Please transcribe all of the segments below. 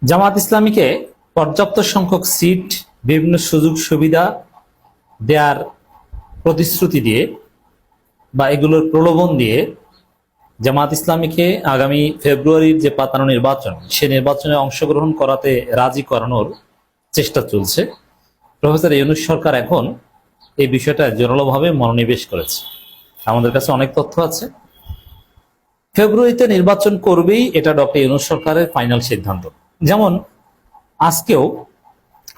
জামাত ইসলামীকে পর্যাপ্ত সংখ্যক সিট, বিভিন্ন সুযোগ সুবিধা দেওয়ার প্রতিশ্রুতি দিয়ে বা এগুলোর প্রলোভন দিয়ে জামাত ইসলামীকে আগামী ফেব্রুয়ারির যে পাতানো নির্বাচন, সে নির্বাচনে অংশগ্রহণ করাতে রাজি করানোর চেষ্টা চলছে। প্রফেসর ইউনূস সরকার এখন এই বিষয়টা জোরালোভাবে মনোনিবেশ করেছে। আমাদের কাছে অনেক তথ্য আছে, ফেব্রুয়ারিতে নির্বাচন করবেই, এটা ডক্টর ইউনূস সরকারের ফাইনাল সিদ্ধান্ত। যেমন আজকেও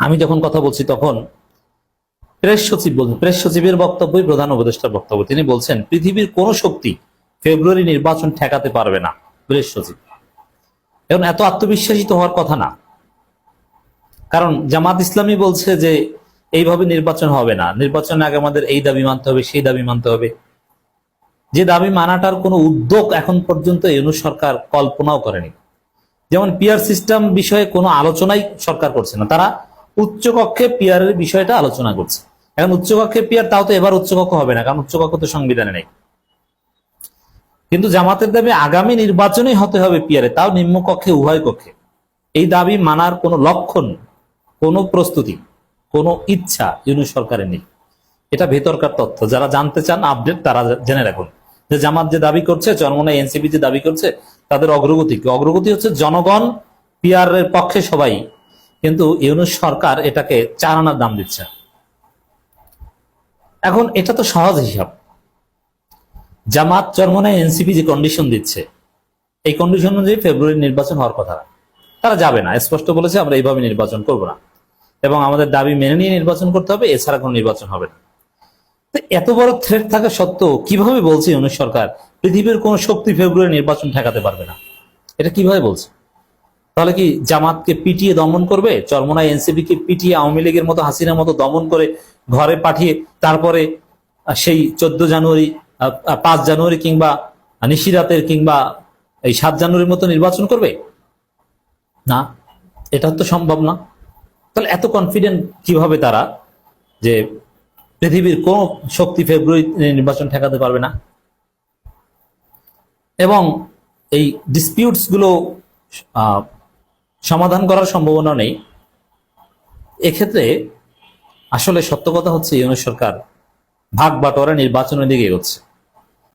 আমি যখন কথা বলছি তখন প্রেস সচিবের বক্তব্যই প্রধান উপদেষ্টার বক্তব্য। তিনি বলছেন পৃথিবীর কোন শক্তি ফেব্রুয়ারি নির্বাচন ঠেকাতে পারবে না। প্রেস সচিব এখন এত আত্মবিশ্বাসিত হওয়ার কথা না, কারণ জামাত ইসলামী বলছে যে এইভাবে নির্বাচন হবে না, নির্বাচনের আগে আমাদের এই দাবি মানতে হবে, সেই দাবি মানতে হবে। যে দাবি মানাটার কোনো উদ্যোগ এখন পর্যন্ত ইউনূস সরকার কল্পনাও করেনি। যেমন পিআর সিস্টেম বিষয়ে কোনো আলোচনাই সরকার করছে না, তারা উচ্চকক্ষে পিআর এর বিষয়টা আলোচনা করছে। এখন উচ্চকক্ষে পিআর, তাও তো এবার উচ্চকক্ষ হবে না, কারণ উচ্চকক্ষ তো সংবিধানে নেই। কিন্তু জামাতের দাবি আগামী নির্বাচনেই হতে হবে পিআরে, তাও নিম্নকক্ষে, উভয় কক্ষে। এই দাবি মানার কোনো লক্ষণ, কোনো প্রস্তুতি, কোনো ইচ্ছা ইউনূস সরকারের নেই। এটা ভেতরকার তথ্য, যারা জানতে চান আপডেট তারা জেনে রাখুন যে জামাত যে দাবি করছে, চরমোনাই এনসিপি যে দাবি করছে, তাদের অগ্রগতি হচ্ছে জনগণ পিআর এর পক্ষে সবাই, কিন্তু ইউনূস সরকার এটাকে 4 আনার দাম দিচ্ছে। এখন এটা তো সহজ হিসাব, জামাত চরমোনাই এনসিপি যে কন্ডিশন দিচ্ছে, এই কন্ডিশন অনুযায়ী ফেব্রুয়ারি নির্বাচন হওয়ার কথা, তারা যাবে না, স্পষ্ট বলেছে আমরা এইভাবে নির্বাচন করব না এবং আমাদের দাবি মেনে নিয়ে নির্বাচন করতে হবে, এছাড়া কোনো নির্বাচন হবে না। এত বড় থ্রেট থাকা সত্ত্বেও কিভাবে বলছে ইউনূস সরকার পৃথিবীর কোন শক্তি ফেব্রুয়ারি নির্বাচন ঠেকাতে পারবে না? এটা কিভাবে বলছে? তাহলে কি জামাতকে পিটিয়ে দমন করবে? চরমোনাই এনসিপি কে পিটিয়ে আওয়ামী লীগের মতো, হাসিনার মতো দমন করে ঘরে পাঠিয়ে তারপরে সেই 14 জানুয়ারি, 5 জানুয়ারি কিংবা নিশিরাতের কিংবা এই 7 জানুয়ারির মতো নির্বাচন করবে? না, এটা তো সম্ভব না। তাহলে এত কনফিডেন্ট কিভাবে তারা যে পৃথিবীর কোন শক্তি ফেব্রুয়ারি নির্বাচন ঠেকাতে পারবে না? এবং এই ডিসপিউটস গুলো সমাধান করার সম্ভাবনা নেই। এক্ষেত্রে আসলে সত্য কথা হচ্ছে ইউনূস সরকার ভাগ বাটোয়ারা নির্বাচনের দিকে এগোচ্ছে।